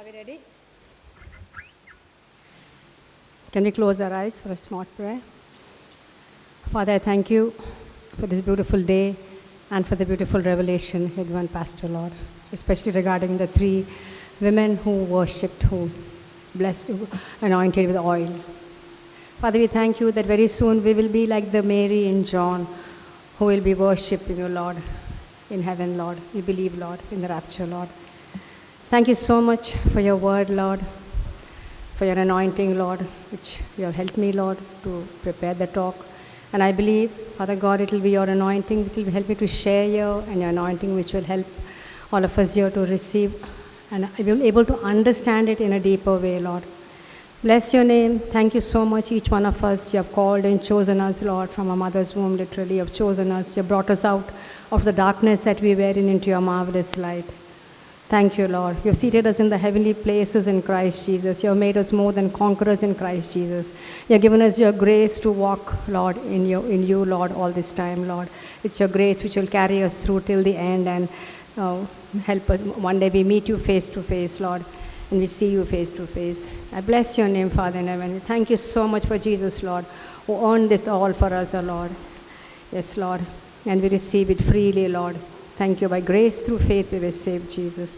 Are we ready? Can we close our eyes for a small prayer? Father, I thank you for this beautiful day and for the beautiful revelation you had given Pastor Lord, especially regarding the three women who worshipped, who blessed, who anointed with oil. Father, we thank you that very soon we will be like the Mary and John who will be worshipping you, Lord, in heaven, Lord. We believe, Lord, in the rapture, Lord. Thank you so much for your word, Lord, for your anointing, Lord, which you have helped me, Lord, to prepare the talk. And I believe, Father God, it will be your anointing which will help me to share you, and your anointing which will help all of us here to receive. And I will be able to understand it in a deeper way, Lord. Bless your name. Thank you so much, each one of us. You have called and chosen us, Lord, from our mother's womb, literally. You have chosen us. You have brought us out of the darkness that we were in into your marvelous light. Thank you, Lord. You have seated us in the heavenly places in Christ Jesus. You have made us more than conquerors in Christ Jesus. You have given us your grace to walk, Lord, in you, Lord, all this time, Lord. It's your grace which will carry us through till the end and help us. One day we meet you face to face, Lord, and we see you face to face. I bless your name, Father in heaven. Thank you so much for Jesus, Lord, who earned this all for us, O Lord. Yes, Lord. And we receive it freely, Lord. Thank you. By grace through faith we were saved, Jesus.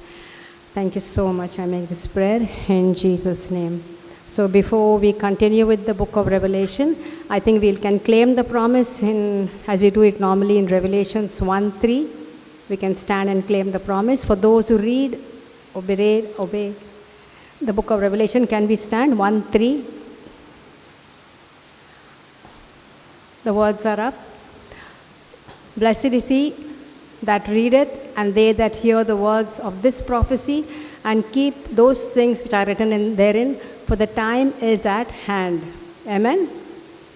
Thank you so much. I make this prayer in Jesus' name. So before we continue with the book of Revelation, I think we can claim the promise as we do it normally in Revelations 1:3. We can stand and claim the promise. For those who read, obey the book of Revelation, can we stand? 1:3. The words are up. Blessed is he that readeth, and they that hear the words of this prophecy, and keep those things which are written therein, for the time is at hand. Amen?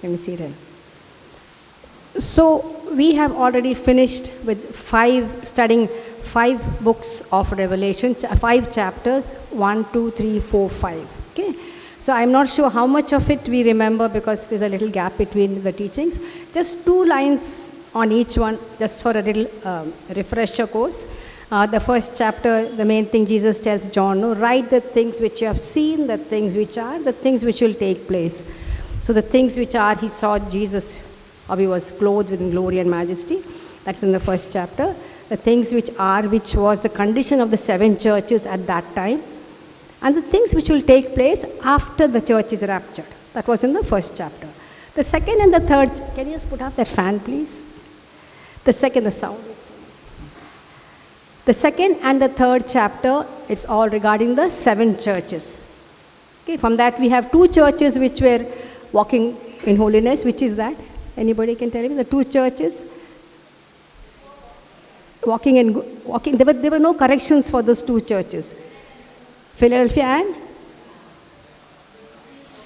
Let me see it. So we have already finished with studying 5 books of Revelation, 5 chapters, 1, 2, 3, 4, 5. Okay? So I'm not sure how much of it we remember because there's a little gap between the teachings. Just 2 lines on each one, just for a little refresher course. The first chapter, the main thing Jesus tells John, write the things which you have seen, the things which are, the things which will take place. So the things which are, he saw Jesus, how he was clothed with glory and majesty. That's in the first chapter. The things which are, which was the condition of the 7 churches at that time. And the things which will take place after the church is raptured. That was in the first chapter. The second and the third, can you just put up that fan, please? The second and the third chapter, it's all regarding the 7 churches. Okay, from that we have 2 churches which were walking in holiness. Which is that? Anybody can tell me? The 2 churches walking. There were no corrections for those 2 churches. Philadelphia and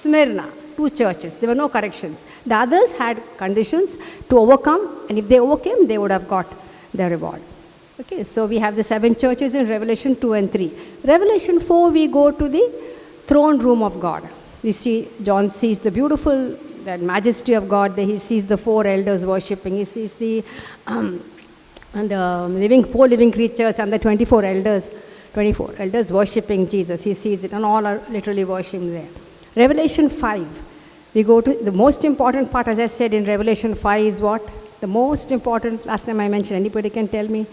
Smyrna. 2 churches. There were no corrections. The others had conditions to overcome, and if they overcame, they would have got their reward. Okay, so we have the 7 churches in Revelation 2 and 3. Revelation 4, we go to the throne room of God. We see, John sees the beautiful, the majesty of God. He sees the 4 elders worshipping. He sees the 4 living creatures and the 24 elders worshipping Jesus. He sees it, and all are literally worshiping there. Revelation 5, we go to the most important part, as I said, in Revelation 5 is what? The most important, last time I mentioned, anybody can tell me?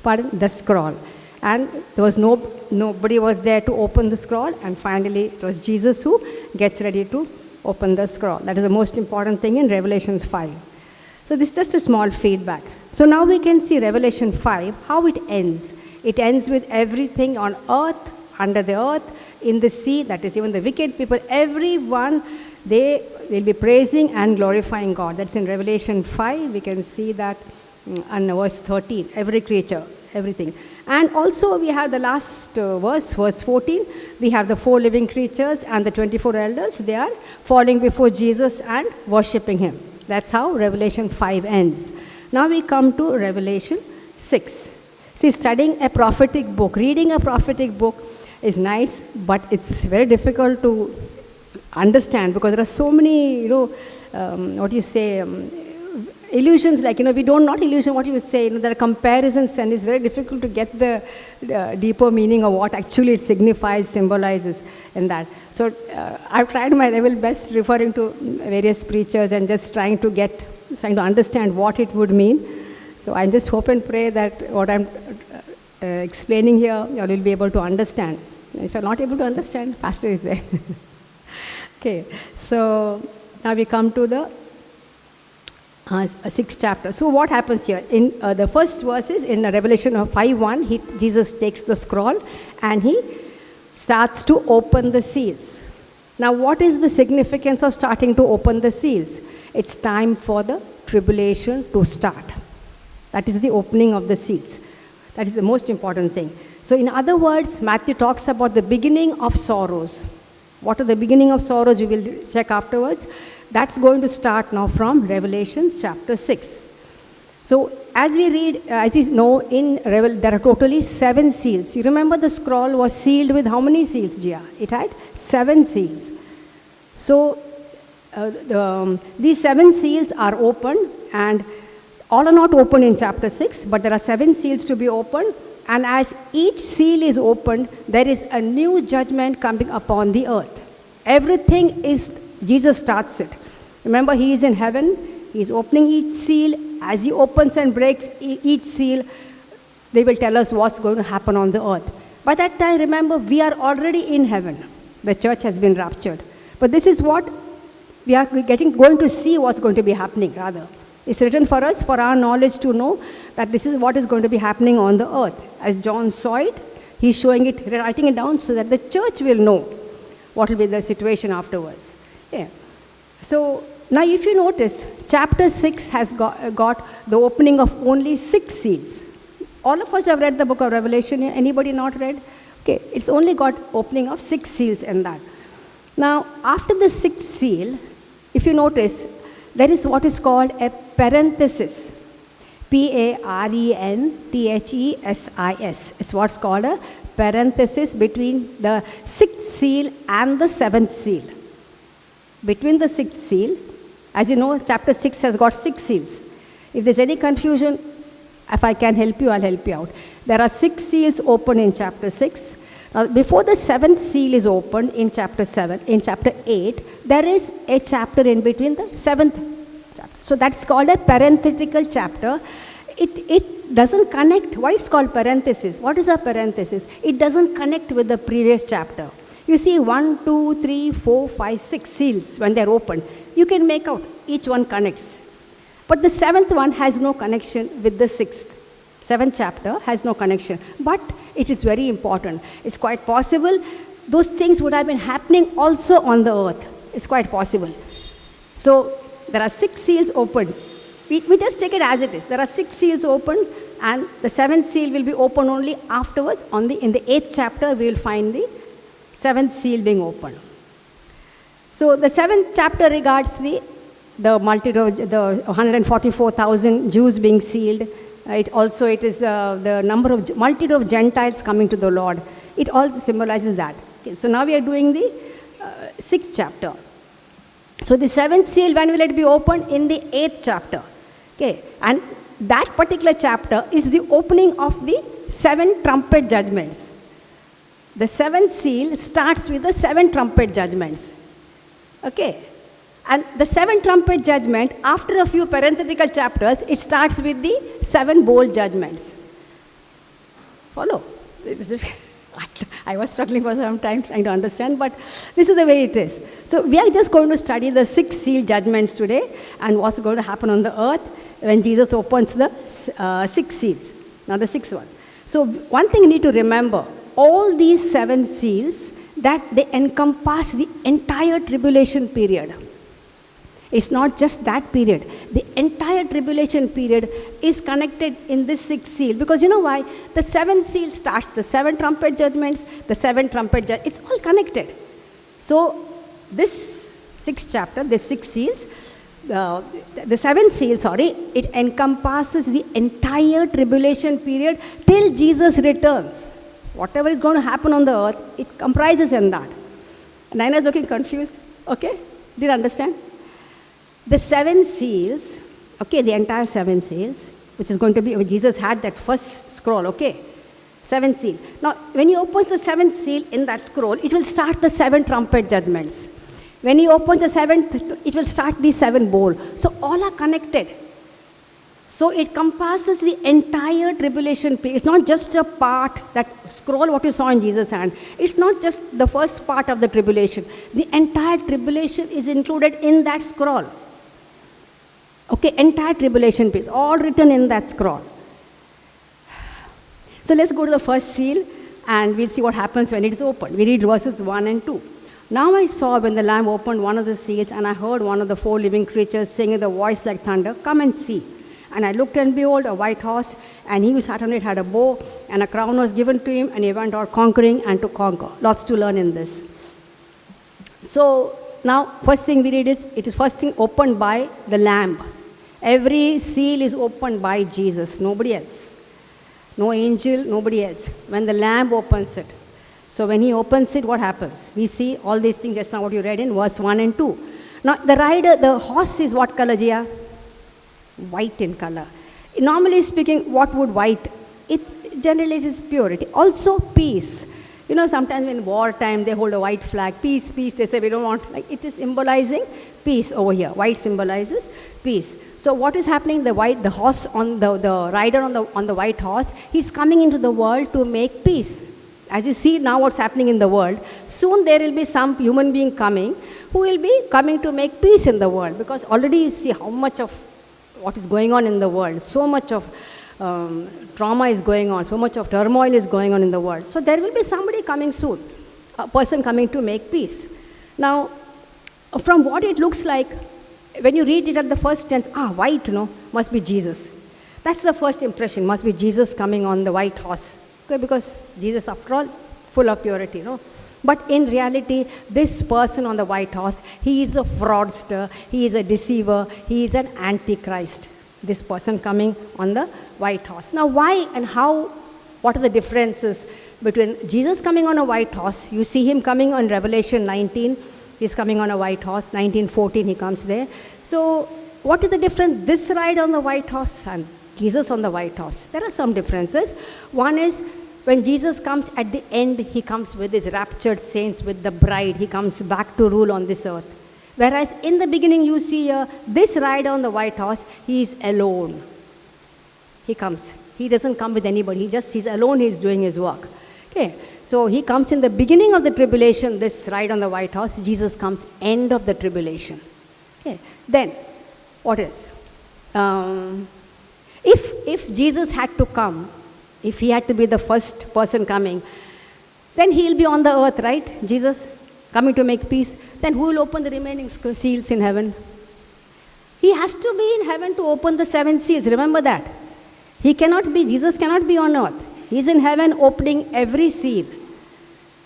Pardon? The scroll. And there was nobody was there to open the scroll, and finally it was Jesus who gets ready to open the scroll. That is the most important thing in Revelation 5. So this is just a small feedback. So now we can see Revelation 5, how it ends. It ends with everything on earth, under the earth, in the sea, that is even the wicked people, everyone, they will be praising and glorifying God. That's in Revelation 5. We can see that in verse 13, every creature, everything. And also we have the last verse 14. We have the 4 living creatures and the 24 elders. They are falling before Jesus and worshipping him. That's how Revelation 5 ends. Now we come to Revelation 6. See, studying a prophetic book, reading a prophetic book is nice, but it's very difficult to understand because there are so many, illusions, like, we don't, not illusion, what you say, there are comparisons, and it's very difficult to get the deeper meaning of what actually it signifies, symbolizes in that. So I've tried my level best referring to various preachers and just trying to understand what it would mean. So I just hope and pray that what I'm explaining here, you all will be able to understand. If you're not able to understand, Pastor is there. Okay, so now we come to the sixth chapter. So what happens here? In the first verses in Revelation 5:1, Jesus takes the scroll and he starts to open the seals. Now what is the significance of starting to open the seals? It's time for the tribulation to start. That is the opening of the seals. That is the most important thing. So in other words, Matthew talks about the beginning of sorrows. What are the beginning of sorrows? We will check afterwards. That's going to start now from Revelation chapter 6. So as we read, as we know, there are totally 7 seals. You remember the scroll was sealed with how many seals, Jia? It had 7 seals. So these 7 seals are opened, and all are not open in chapter 6, but there are 7 seals to be opened. And as each seal is opened, there is a new judgment coming upon the earth. Everything is, Jesus starts it. Remember, he is in heaven. He is opening each seal. As he opens and breaks each seal, they will tell us what's going to happen on the earth. By that time, remember, we are already in heaven. The church has been raptured. But this is what we are going to see what's going to be happening, rather. It's written for us, for our knowledge to know that this is what is going to be happening on the earth. As John saw it, he's showing it, writing it down so that the church will know what will be the situation afterwards. Yeah. So now if you notice, chapter 6 has got the opening of only 6 seals. All of us have read the book of Revelation. Anybody not read? Okay, it's only got opening of 6 seals in that. Now, after the 6th seal, if you notice, there is what is called a parenthesis. Parenthesis. It's what's called a parenthesis between the 6th seal and the 7th seal. Between the 6th seal, as you know, chapter 6 has got 6 seals. If there's any confusion, if I can help you, I'll help you out. There are 6 seals open in chapter 6. Now, before the 7th seal is opened in chapter 8, there is a chapter in between the 7th chapter. So that's called a parenthetical chapter. It doesn't connect. Why it's called parenthesis? What is a parenthesis? It doesn't connect with the previous chapter. You see 1, 2, 3, 4, 5, 6 seals when they're opened. You can make out each one connects. But the 7th one has no connection with the 6th. 7th chapter has no connection. But it is very important. It's quite possible those things would have been happening also on the earth. It's quite possible. So there are 6 seals opened. We just take it as it is. There are 6 seals opened, and the 7th seal will be open only afterwards. In the 8th chapter, we will find the 7th seal being opened. So the 7th chapter regards the multitude, the 144,000 Jews being sealed. It is the multitude of Gentiles coming to the Lord. It also symbolizes that. Okay, so now we are doing the 6th chapter. So the 7th seal, when will it be opened? In the 8th chapter. Okay, and that particular chapter is the opening of the 7 trumpet judgments. The 7th seal starts with the 7 trumpet judgments. Okay, and the 7 trumpet judgment, after a few parenthetical chapters, it starts with the 7 bowl judgments. Follow? I was struggling for some time trying to understand, but this is the way it is. So we are just going to study the 6 seal judgments today and what's going to happen on the earth when Jesus opens the 6 seals. Now the 6th one. So one thing you need to remember, all these 7 seals, that they encompass the entire tribulation period. It's not just that period. The entire tribulation period is connected in this 6th seal. Because you know why? The 7th seal starts the 7 trumpet judgments, the 7 trumpet judgments. It's all connected. So this 6th chapter, the 6 seals, the 7th seal, it encompasses the entire tribulation period till Jesus returns. Whatever is going to happen on the earth, it comprises in that. Naina is looking confused. Okay? Did you understand? The 7 seals Okay, the entire 7 seals, which is going to be, Jesus had that first scroll, okay? 7 seal. Now, when he opens the 7th seal in that scroll, it will start the 7 trumpet judgments. When he opens the 7th, it will start the 7 bowl. So all are connected. So it compasses the entire tribulation period. It's not just a part, that scroll what you saw in Jesus' hand. It's not just the first part of the tribulation. The entire tribulation is included in that scroll. Okay, entire tribulation piece, all written in that scroll. So let's go to the first seal and we'll see what happens when it is opened. We read verses 1 and 2. Now I saw when the Lamb opened one of the seals, and I heard one of the 4 living creatures saying with a voice like thunder, "Come and see." And I looked, and behold, a white horse, and he who sat on it had a bow, and a crown was given to him, and he went out conquering and to conquer. Lots to learn in this. So now, first thing we read is, it is first thing opened by the Lamb. Every seal is opened by Jesus, nobody else. No angel, nobody else. When the Lamb opens it. So when he opens it, what happens? We see all these things just now what you read in verse 1 and 2. Now the rider, the horse is what color, Jia? White in color. Normally speaking, what would white? Generally it is purity. Also peace. You know, sometimes in wartime they hold a white flag. Peace, peace. They say we don't want, like it is symbolizing peace over here. White symbolizes peace. So what is happening? The horse on the rider on the white horse, he's coming into the world to make peace. As you see now what's happening in the world, soon there will be some human being coming who will be coming to make peace in the world, because already you see how much of what is going on in the world. So much of trauma is going on, so much of turmoil is going on in the world. So there will be somebody coming soon, a person coming to make peace. Now, from what it looks like, when you read it at the first tense, white, must be Jesus. That's the first impression, must be Jesus coming on the white horse. Okay, because Jesus, after all, full of purity, But in reality, this person on the white horse, he is a fraudster, he is a deceiver, he is an antichrist. This person coming on the white horse. Now why and how, what are the differences between Jesus coming on a white horse? You see him coming on Revelation 19, he's coming on a white horse, 19:14 he comes there. So what is the difference, this ride on the white horse and Jesus on the white horse? There are some differences. One is, when Jesus comes at the end, he comes with his raptured saints, with the bride. He comes back to rule on this earth. Whereas in the beginning, you see this rider on the white horse, he is alone. He comes. He doesn't come with anybody. He's alone, he's doing his work. Okay. So he comes in the beginning of the tribulation, this ride on the white horse. Jesus comes end of the tribulation. Okay. Then, what else? If Jesus had to come, if he had to be the first person coming, then he'll be on the earth, right? Jesus coming to make peace. Then who will open the remaining seals in heaven? He has to be in heaven to open the 7 seals. Remember that. Jesus cannot be on earth. He's in heaven opening every seal.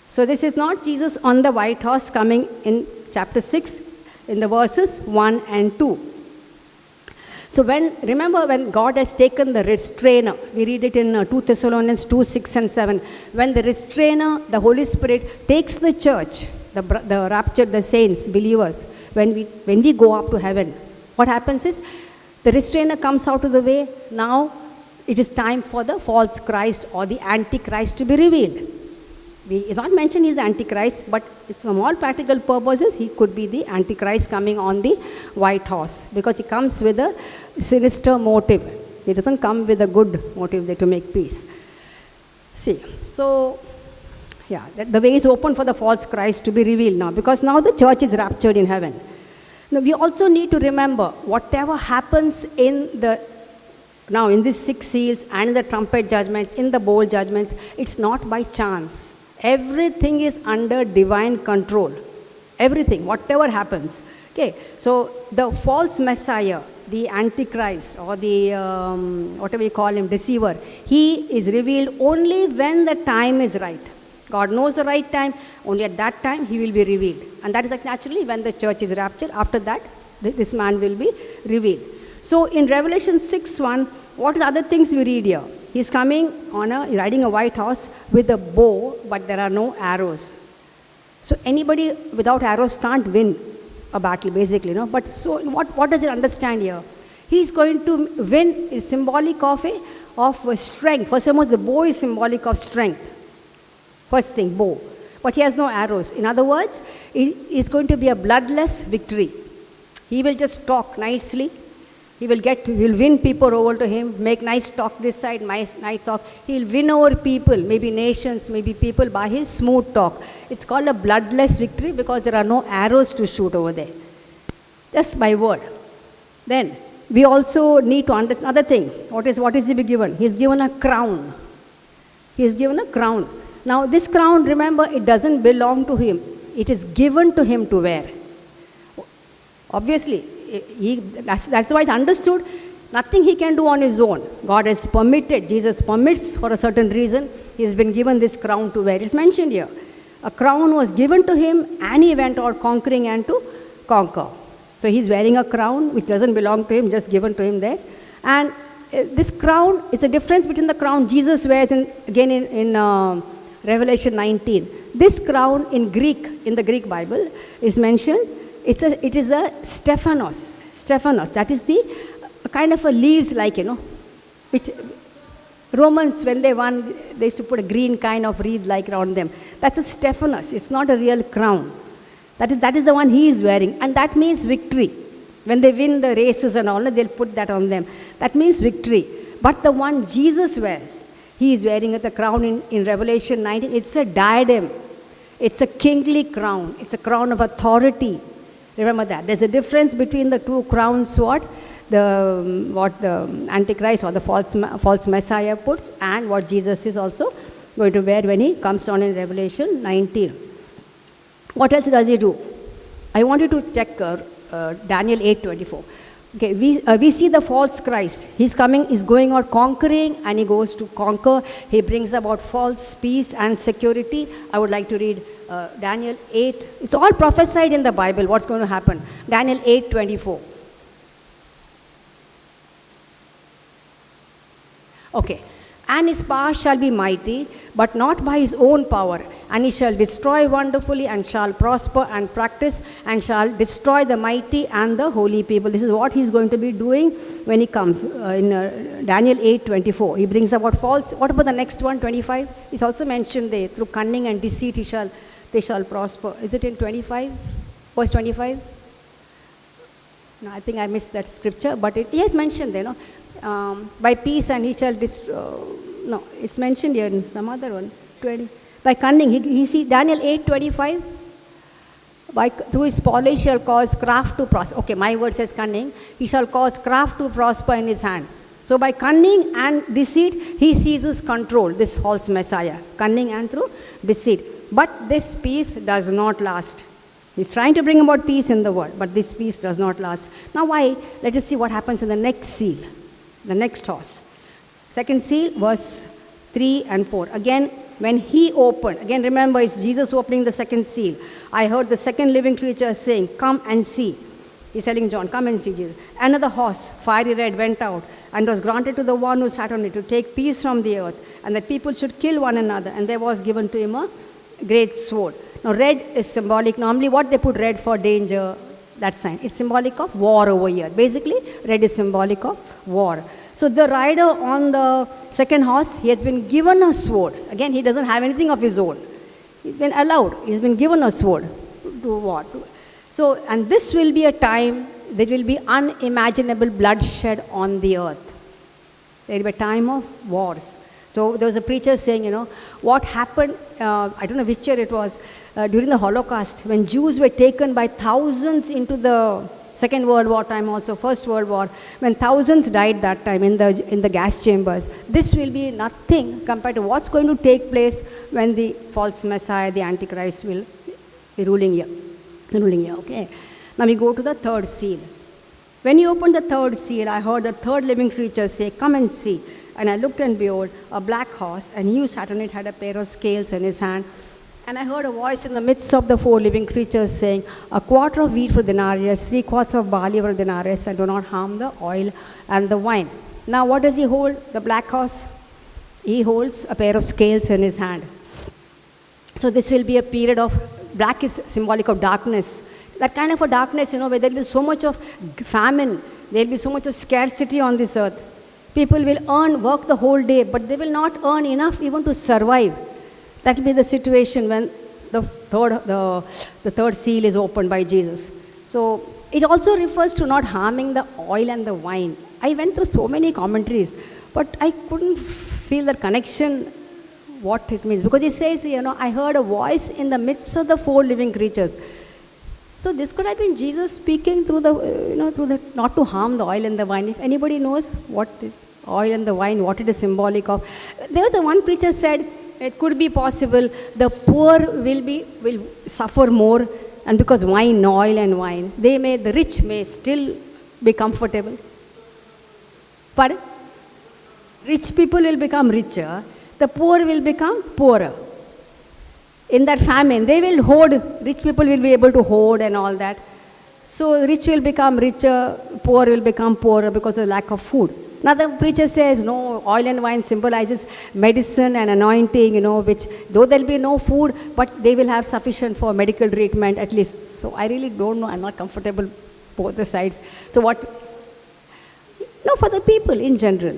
So this is not Jesus on the white horse coming in chapter 6 in the verses 1 and 2. So remember when God has taken the restrainer, we read it in 2 Thessalonians 2, 6 and 7. When the restrainer, the Holy Spirit, takes the church, the raptured, the saints, believers, when we go up to heaven, what happens is, the restrainer comes out of the way. Now it is time for the false Christ or the Antichrist to be revealed. It's not mentioned he's the Antichrist, but it's from all practical purposes, he could be the Antichrist coming on the white horse, because he comes with a sinister motive. He doesn't come with a good motive there to make peace. See, so, yeah, the way is open for the false Christ to be revealed now, because now the church is raptured in heaven. Now, we also need to remember, whatever happens in these 6 seals and in the trumpet judgments, in the bowl judgments, it's not by chance. Everything is under divine control. Everything, whatever happens. Okay, so the false Messiah, the Antichrist, or the, whatever you call him, deceiver, he is revealed only when the time is right. God knows the right time, only at that time he will be revealed. And that is like naturally when the church is raptured, after that, this man will be revealed. So in Revelation 6:1, what are the other things we read here? He's coming riding a white horse with a bow, but there are no arrows. So anybody without arrows can't win a battle, basically, But so what does it understand here? He's going to win is symbolic of strength. First and foremost, the bow is symbolic of strength. First thing, bow. But he has no arrows. In other words, it's going to be a bloodless victory. He will just talk nicely. He will win people over to him, make nice talk this side, nice talk. He'll win over people, maybe nations, maybe people by his smooth talk. It's called a bloodless victory because there are no arrows to shoot over there. Just by word. Then, we also need to understand another thing. What is he be given? He's given a crown. He is given a crown. Now, this crown, remember, it doesn't belong to him. It is given to him to wear. Obviously, that's why it's understood. Nothing he can do on his own. God has permitted, Jesus permits for a certain reason. He has been given this crown to wear. It's mentioned here. A crown was given to him and he went out conquering and to conquer. So he's wearing a crown which doesn't belong to him, just given to him there. And this crown, it's a difference between the crown Jesus wears in Revelation 19. This crown in Greek, in the Greek Bible, is mentioned. It is a Stephanos. Stephanos. That is the kind of a leaves like, which Romans, when they won, they used to put a green kind of wreath like around them. That's a Stephanos. It's not a real crown. That is the one he is wearing. And that means victory. When they win the races and all, they'll put that on them. That means victory. But the one Jesus wears, he is wearing the crown in Revelation 19. It's a diadem. It's a kingly crown. It's a crown of authority. Remember that. There's a difference between the two crowns, what the Antichrist or the false Messiah puts, and what Jesus is also going to wear when he comes down in Revelation 19. What else does he do? I want you to check Daniel 8:24. Okay, we see the false Christ. He's going out conquering, and he goes to conquer. He brings about false peace and security. I would like to read Daniel 8. It's all prophesied in the Bible, what's going to happen. Daniel 8:24. Okay. And his power shall be mighty, but not by his own power. And he shall destroy wonderfully, and shall prosper and practice, and shall destroy the mighty and the holy people. This is what he's going to be doing when he comes. In Daniel 8:24, he brings about false. What about the next one, 25? It's also mentioned there. Through cunning and deceit they shall prosper. Is it in 25? Verse 25? No, I think I missed that scripture, but it is mentioned there, no? By peace and he shall no, it's mentioned here in some other one. 20. By cunning, he see Daniel 8:25. Through his polish shall cause craft to prosper. Okay, my word says cunning. He shall cause craft to prosper in his hand. So by cunning and deceit, he seizes control, this false Messiah. Cunning and through deceit. But this peace does not last. He's trying to bring about peace in the world, but this peace does not last. Now why? Let us see what happens in the next seal. The next horse. Second seal, verse 3 and 4. Again, when he opened, again remember, it's Jesus opening the second seal. I heard the second living creature saying, "Come and see." He's telling John, "Come and see Jesus." Another horse, fiery red, went out and was granted to the one who sat on it to take peace from the earth, and that people should kill one another. And there was given to him a great sword. Now red is symbolic. Normally what they put red for danger, that sign. It's symbolic of war over here. Basically, red is symbolic of war. So the rider on the second horse, he has been given a sword. Again, he doesn't have anything of his own. He's been allowed. He's been given a sword. To do what? So, and this will be a time, there will be unimaginable bloodshed on the earth. There will be a time of wars. So there was a preacher saying, what happened, I don't know which year it was, during the Holocaust, when Jews were taken by thousands into the Second World War time, also First World War, when thousands died that time in the gas chambers. This will be nothing compared to what's going to take place when the false Messiah, the Antichrist, will be ruling here. Okay. Now we go to the third seal. When he opened the third seal, I heard the third living creature say, "Come and see." And I looked, and behold, a black horse, and he who sat on it had a pair of scales in his hand. And I heard a voice in the midst of the four living creatures saying, "A quarter of wheat for denarius, 3 quarts of barley for denarius, and do not harm the oil and the wine." Now what does he hold, the black horse? He holds a pair of scales in his hand. So this will be a period of, black is symbolic of darkness. That kind of a darkness, where there will be so much of famine, There will be so much of scarcity on this earth. People will work the whole day, but they will not earn enough even to survive. That will be the situation when the third seal is opened by Jesus. So it also refers to not harming the oil and the wine. I went through so many commentaries, but I couldn't feel the connection, what it means. Because it says, I heard a voice in the midst of the four living creatures. So this could have been Jesus speaking through the not to harm the oil and the wine. If anybody knows what is oil and the wine, what it is symbolic of. There was one preacher said, it could be possible the poor will suffer more, and because oil and wine, the rich may still be comfortable. Pardon? Rich people will become richer, the poor will become poorer. In that famine, they will hoard, rich people will be able to hoard and all that. So rich will become richer, poor will become poorer because of lack of food. Now the preacher says, no, oil and wine symbolizes medicine and anointing, which though there will be no food, but they will have sufficient for medical treatment at least. So I really don't know, I'm not comfortable both the sides. So what? No, for the people in general.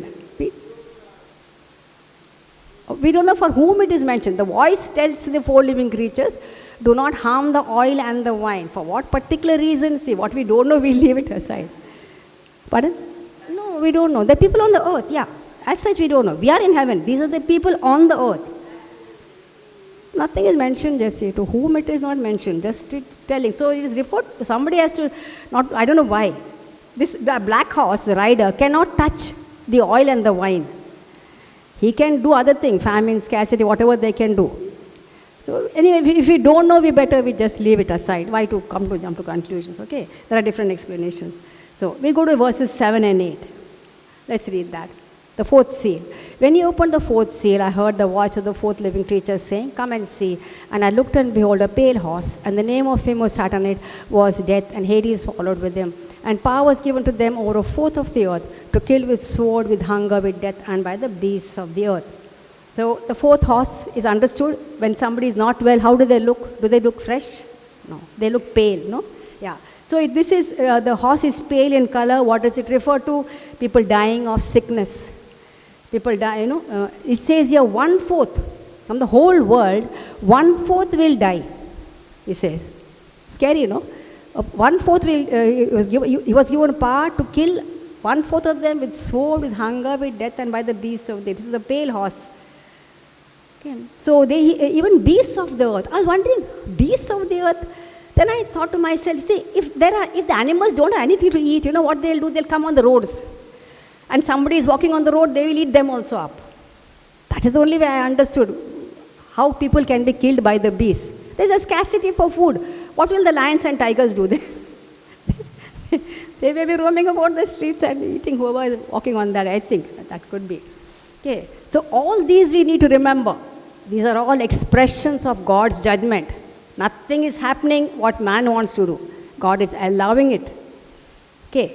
We don't know for whom it is mentioned. The voice tells the four living creatures, do not harm the oil and the wine. For what particular reason? See, what we don't know, we leave it aside. Pardon? No, we don't know. The people on the earth, yeah. As such, we don't know. We are in heaven. These are the people on the earth. Nothing is mentioned, Jesse. To whom it is not mentioned. Just telling. So it is referred, somebody has to, I don't know why. The black horse, the rider, cannot touch the oil and the wine. He can do other things, famine, scarcity, whatever they can do. So anyway, if we don't know, we just leave it aside. Why to jump to conclusions, okay? There are different explanations. So we go to verses 7 and 8. Let's read that. The fourth seal. When he opened the fourth seal, I heard the voice of the fourth living creature saying, come and see. And I looked, and behold, a pale horse, and the name of him who sat on it was Death, and Hades followed with him. And power was given to them over a fourth of the earth, to kill with sword, with hunger, with death, and by the beasts of the earth. So the fourth horse is understood. When somebody is not well, how do they look? Do they look fresh? No. They look pale, no? Yeah. So this is, the horse is pale in color. What does it refer to? People dying of sickness. People die, it says here 1/4 from the whole world, 1/4 will die, he says. Scary, 1/4 he was given power to kill 1/4 of them with sword, with hunger, with death, and by the beasts of the earth. This is a pale horse. Okay. So even beasts of the earth. I was wondering, beasts of the earth. Then I thought to myself, see, if the animals don't have anything to eat, what they'll do? They'll come on the roads. And somebody is walking on the road, they will eat them also up. That is the only way I understood how people can be killed by the beasts. There's a scarcity for food. What will the lions and tigers do? They may be roaming about the streets and eating whoever is walking on that, I think. That could be. Okay. So all these we need to remember. These are all expressions of God's judgment. Nothing is happening what man wants to do. God is allowing it. Okay.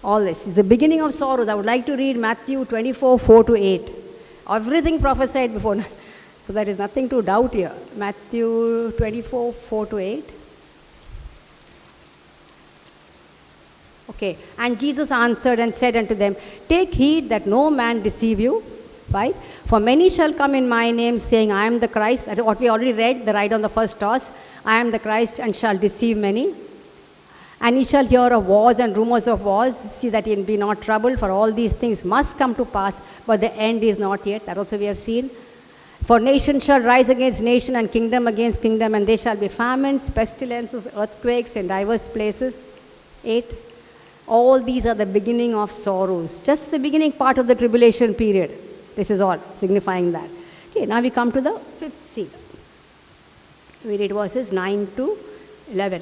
All this is the beginning of sorrows. I would like to read Matthew 24, 4-8. Everything prophesied before. So there is nothing to doubt here. Matthew 24, 4-8. Okay. And Jesus answered and said unto them, take heed that no man deceive you. Right? For many shall come in my name, saying, I am the Christ. That's what we already read, the ride on the first horse. I am the Christ, and shall deceive many. And ye shall hear of wars and rumors of wars. See that ye be not troubled, for all these things must come to pass, but the end is not yet. That also we have seen. For nation shall rise against nation, and kingdom against kingdom, and there shall be famines, pestilences, earthquakes in diverse places. 8. All these are the beginning of sorrows. Just the beginning part of the tribulation period. This is all signifying that. Okay, now we come to the fifth seal. We read verses 9-11.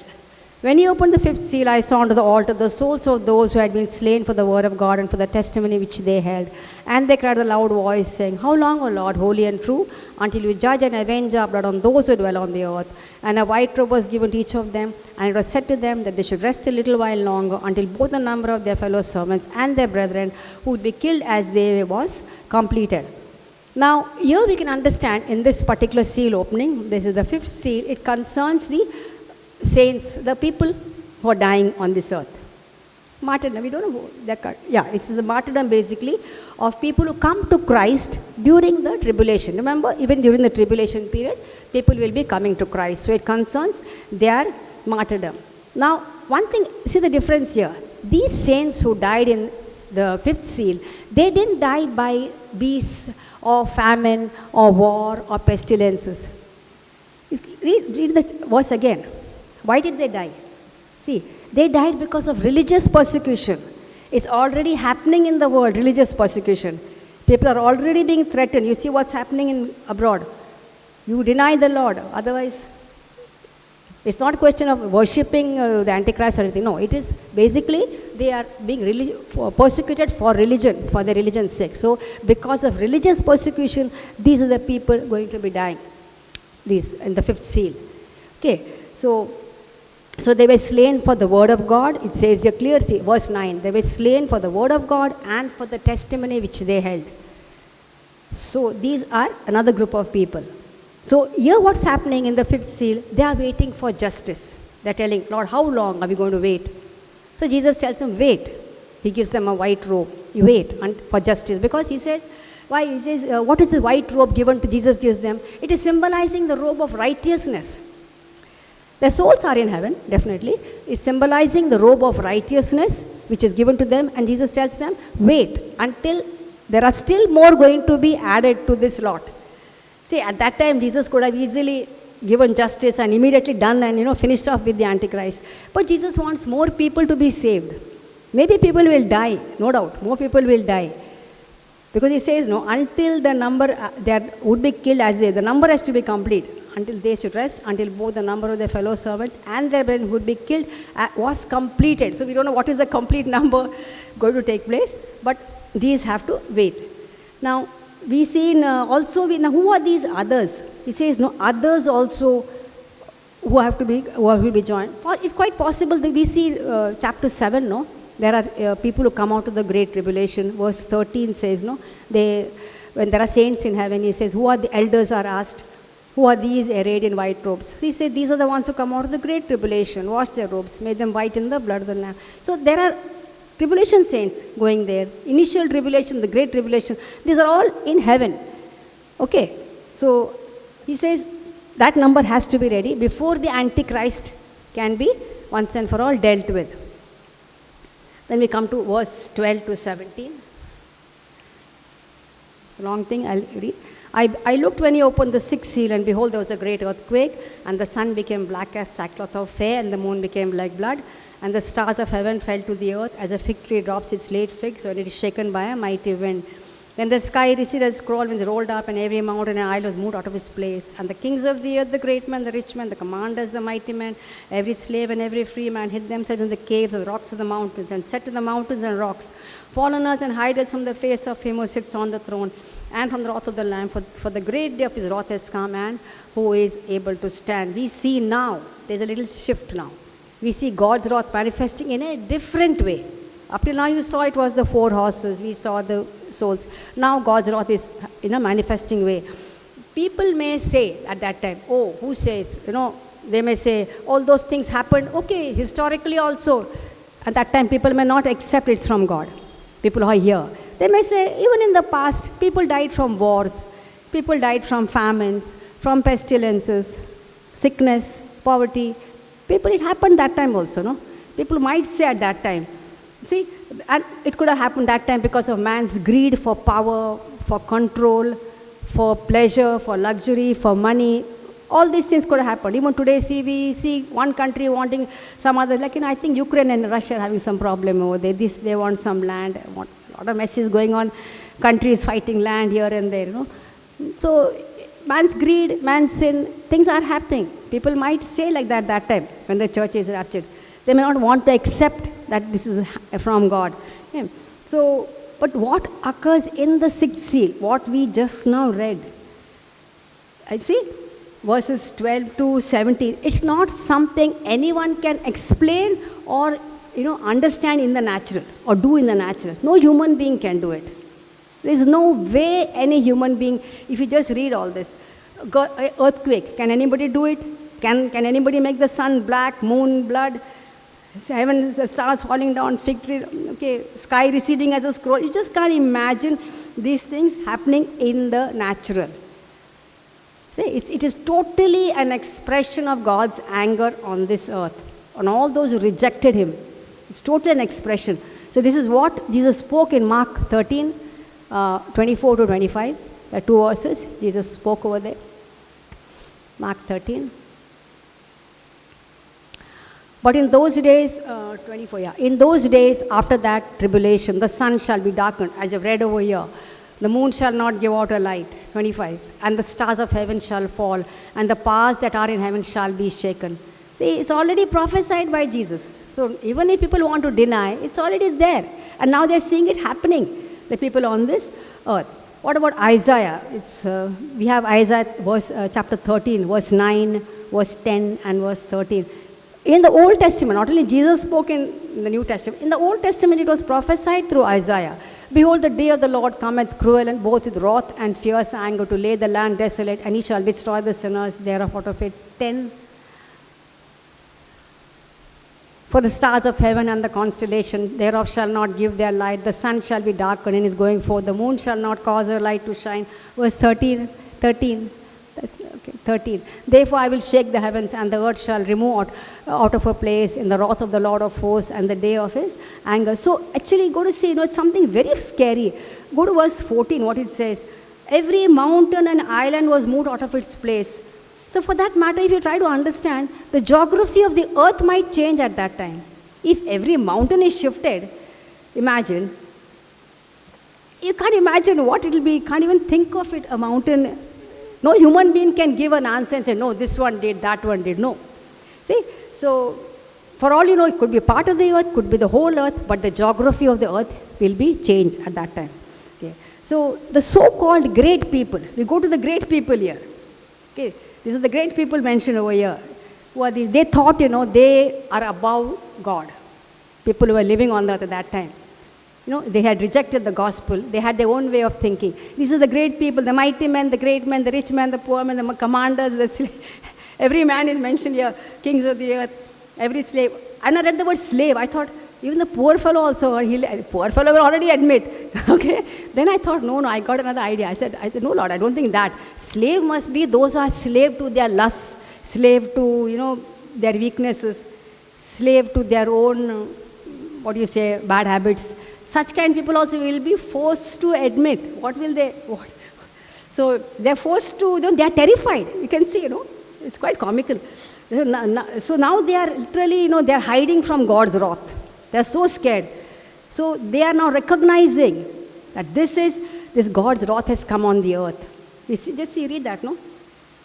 When he opened the fifth seal, I saw unto the altar the souls of those who had been slain for the word of God and for the testimony which they held. And they cried with a loud voice, saying, how long, O Lord, holy and true, until you judge and avenge our blood on those who dwell on the earth? And a white robe was given to each of them, and it was said to them that they should rest a little while longer, until both the number of their fellow servants and their brethren who would be killed as they was completed. Now, here we can understand in this particular seal opening, this is the fifth seal, it concerns the saints, the people who are dying on this earth. Martyrdom, we don't know that. Yeah, it's the martyrdom basically of people who come to Christ during the tribulation. Remember, even during the tribulation period, people will be coming to Christ. So it concerns their martyrdom. Now, one thing, see the difference here. These saints who died in the fifth seal, they didn't die by beasts or famine or war or pestilences. Read the verse again. Why did they die? See, they died because of religious persecution. It's already happening in the world, religious persecution. People are already being threatened. You see what's happening abroad. You deny the Lord, otherwise, it's not a question of worshipping the Antichrist or anything. No, it is basically they are being persecuted for religion, for their religion's sake. So, because of religious persecution, these are the people going to be dying. These in the fifth seal. Okay, so they were slain for the word of God. It says here clear, see, verse 9. They were slain for the word of God and for the testimony which they held. So these are another group of people. So here what's happening in the fifth seal, they are waiting for justice. They're telling, Lord, how long are we going to wait? So Jesus tells them, wait. He gives them a white robe. You wait for justice. Because he says, why? He says, what is the white robe given to Jesus gives them? It is symbolizing the robe of righteousness. Their souls are in heaven, definitely. It's symbolizing the robe of righteousness which is given to them. And Jesus tells them, wait until there are still more going to be added to this lot. See, at that time, Jesus could have easily given justice and immediately done and, finished off with the Antichrist. But Jesus wants more people to be saved. Maybe people will die, no doubt. More people will die. Because he says, no, until the number that would be killed the number has to be complete. Until they should rest, until both the number of their fellow servants and their brethren would be killed was completed. So we don't know what is the complete number going to take place. But these have to wait. Now, we see now who are these others? He says, no, others also who will be joined. It's quite possible that we see chapter 7, no? There are people who come out of the great tribulation. Verse 13 says, no, when there are saints in heaven, he says, who are the elders are asked, who are these arrayed in white robes? So he said, these are the ones who come out of the great tribulation, wash their robes, made them white in the blood of the Lamb. So there are tribulation saints going there. Initial tribulation, the great tribulation, these are all in heaven. Okay, so he says that number has to be ready before the Antichrist can be once and for all dealt with. Then we come to verse 12 to 17. It's a long thing, I'll read. I looked when he opened the sixth seal, and behold, there was a great earthquake, and the sun became black as sackcloth of hair, and the moon became like blood, and the stars of heaven fell to the earth as a fig tree drops its late figs when it is shaken by a mighty wind. Then the sky receded as scroll winds rolled up, and every mountain and isle was moved out of its place. And the kings of the earth, the great men, the rich men, the commanders, the mighty men, every slave and every free man hid themselves in the caves of the rocks of the mountains, and said to the mountains and rocks, fall on us and hide us from the face of him who sits on the throne, and from the wrath of the Lamb, for the great day of his wrath has come, and who is able to stand. We see now, there's a little shift now. We see God's wrath manifesting in a different way. Up till now you saw it was the four horses, we saw the souls. Now God's wrath is in a manifesting way. People may say at that time, oh, who says, they may say, all those things happened, okay, historically also. At that time people may not accept it's from God. People who are here. They may say, even in the past, people died from wars, people died from famines, from pestilences, sickness, poverty. It happened that time also, no? People might say at that time. See, and it could have happened that time because of man's greed for power, for control, for pleasure, for luxury, for money. All these things could have happened. Even today, we see one country wanting some other, I think Ukraine and Russia are having some problem over there. They want some land. A lot of mess is going on. Countries fighting land here and there, So, man's greed, man's sin, things are happening. People might say like that time when the church is raptured. They may not want to accept that this is from God. Yeah. So, but what occurs in the sixth seal, what we just now read, I see, verses 12 to 17, it's not something anyone can explain or, understand in the natural or do in the natural. No human being can do it. There is no way any human being, if you just read all this, earthquake, can anybody do it? Can anybody make the sun black, moon blood? Heaven, the stars falling down, fig tree, okay, sky receding as a scroll. You just can't imagine these things happening in the natural. See, it is totally an expression of God's anger on this earth, on all those who rejected him. It's totally an expression. So this is what Jesus spoke in Mark 13, 24 to 25. There are two verses Jesus spoke over there. Mark 13. But in those days, 24, yeah. In those days after that tribulation, the sun shall be darkened, as I've read over here. The moon shall not give out her light, 25. And the stars of heaven shall fall, and the powers that are in heaven shall be shaken. See, it's already prophesied by Jesus. So even if people want to deny, it's already there. And now they're seeing it happening, the people on this earth. What about Isaiah? We have Isaiah chapter 13, verse 9, verse 10, and verse 13. In the Old Testament, not only Jesus spoke in the New Testament, in the Old Testament it was prophesied through Isaiah. Behold, the day of the Lord cometh cruel and both with wrath and fierce anger to lay the land desolate, and he shall destroy the sinners thereof out of it. 10. For the stars of heaven and the constellation thereof shall not give their light. The sun shall be darkened and is going forth. The moon shall not cause her light to shine. Verse 13. 13. Therefore I will shake the heavens, and the earth shall remove out of her place in the wrath of the Lord of hosts and the day of his anger. So actually go to see, it's something very scary. Go to verse 14, what it says. Every mountain and island was moved out of its place. So for that matter, if you try to understand, the geography of the earth might change at that time. If every mountain is shifted, imagine, you can't imagine what it will be, you can't even think of it, a mountain. No human being can give an answer and say, no, this one did, that one did. No. See, so for all you know, it could be part of the earth, could be the whole earth, but the geography of the earth will be changed at that time. Okay. So the so-called great people, we go to the great people here. Okay. These are the great people mentioned over here. Who are these? They thought, they are above God. People who were living on the earth at that time. They had rejected the gospel. They had their own way of thinking. These are the great people, the mighty men, the great men, the rich men, the poor men, the commanders, every man is mentioned here, kings of the earth, every slave. And I read the word slave. I thought, even the poor fellow also, poor fellow will already admit. Okay? Then I thought, no, I got another idea. I said, no, Lord, I don't think that. Slave must be those who are slave to their lusts, slave to, their weaknesses, slave to their own, bad habits. Such kind of people also will be forced to admit. What will they? What? So they're forced to, they are terrified. You can see, it's quite comical. So now they are literally, they are hiding from God's wrath. They are so scared. So they are now recognizing that this God's wrath has come on the earth. Read that, no?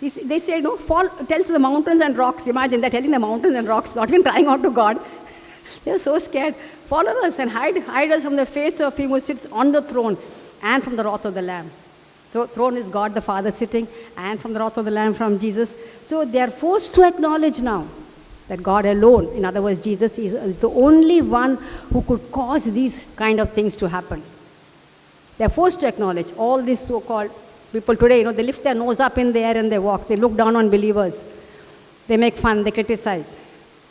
They say, fall, tells the mountains and rocks. Imagine, they're telling the mountains and rocks, not even crying out to God. They're so scared. Follow us and hide us from the face of him who sits on the throne and from the wrath of the Lamb. So throne is God the Father sitting, and from the wrath of the Lamb from Jesus. So they are forced to acknowledge now that God alone, in other words, Jesus is the only one who could cause these kind of things to happen. They are forced to acknowledge all these so-called people today, they lift their nose up in the air and they walk. They look down on believers. They make fun, they criticize.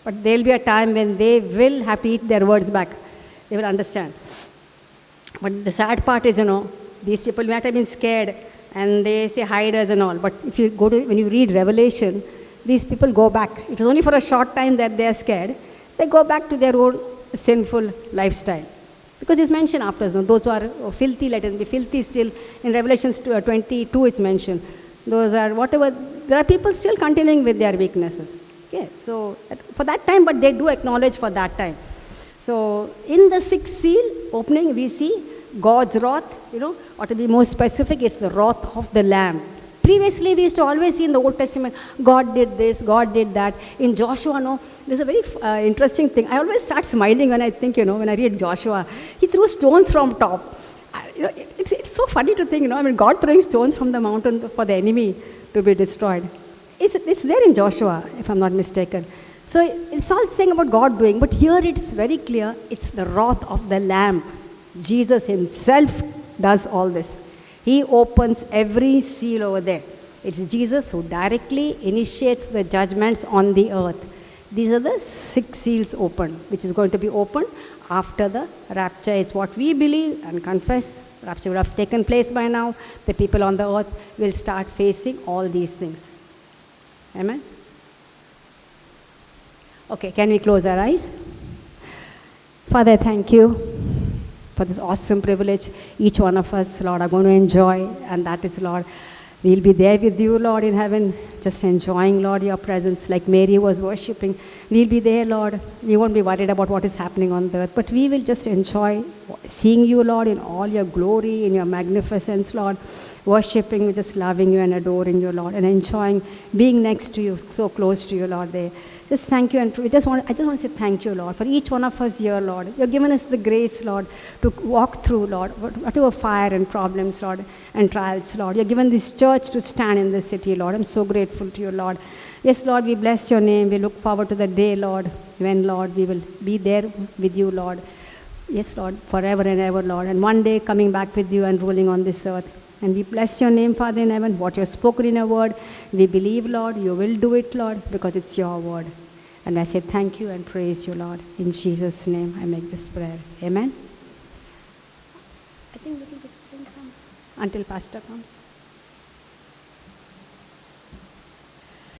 But there will be a time when they will have to eat their words back. They will understand. But the sad part is, these people might have been scared and they say hide us and all. But if you when you read Revelation, these people go back. It is only for a short time that they are scared. They go back to their own sinful lifestyle. Because it's mentioned after, those who are filthy, let them be filthy still. In Revelation 22 it's mentioned. Those are whatever, there are people still continuing with their weaknesses. Okay, so for that time, but they do acknowledge for that time. So in the sixth seal opening, we see God's wrath, or to be more specific, it's the wrath of the Lamb. Previously, we used to always see in the Old Testament, God did this, God did that. In Joshua, there's a very interesting thing. I always start smiling when I think, when I read Joshua. He threw stones from top. It's so funny to think, God throwing stones from the mountain for the enemy to be destroyed. It's there in Joshua, if I'm not mistaken. So it's all saying about God doing, but here it's very clear, it's the wrath of the Lamb. Jesus himself does all this. He opens every seal over there. It's Jesus who directly initiates the judgments on the earth. These are the 6 seals open, which is going to be opened after the rapture, is what we believe and confess. Rapture would have taken place by now. The people on the earth will start facing all these things. Amen? Okay, can we close our eyes? Father, I thank you for this awesome privilege each one of us, Lord, are going to enjoy. And that is, Lord, we'll be there with you, Lord, in heaven, just enjoying, Lord, your presence like Mary was worshiping. We'll be there, Lord. We won't be worried about what is happening on the earth, but we will just enjoy seeing you, Lord, in all your glory, in your magnificence, Lord, worshiping, just loving you and adoring you, Lord, and enjoying being next to you, so close to you, Lord, there. Just thank you, and I just want to say thank you, Lord, for each one of us here, Lord. You've given us the grace, Lord, to walk through, Lord, whatever fire and problems, Lord, and trials, Lord. You've given this church to stand in this city, Lord. I'm so grateful to you, Lord. Yes, Lord, we bless your name. We look forward to the day, Lord, when, Lord, we will be there with you, Lord. Yes, Lord, forever and ever, Lord. And one day coming back with you and ruling on this earth. And we bless your name, Father in heaven, what you have spoken in your word. We believe, Lord, you will do it, Lord, because it's your word. And I say thank you and praise you, Lord. In Jesus' name, I make this prayer. Amen. I think we can just sing until Pastor comes.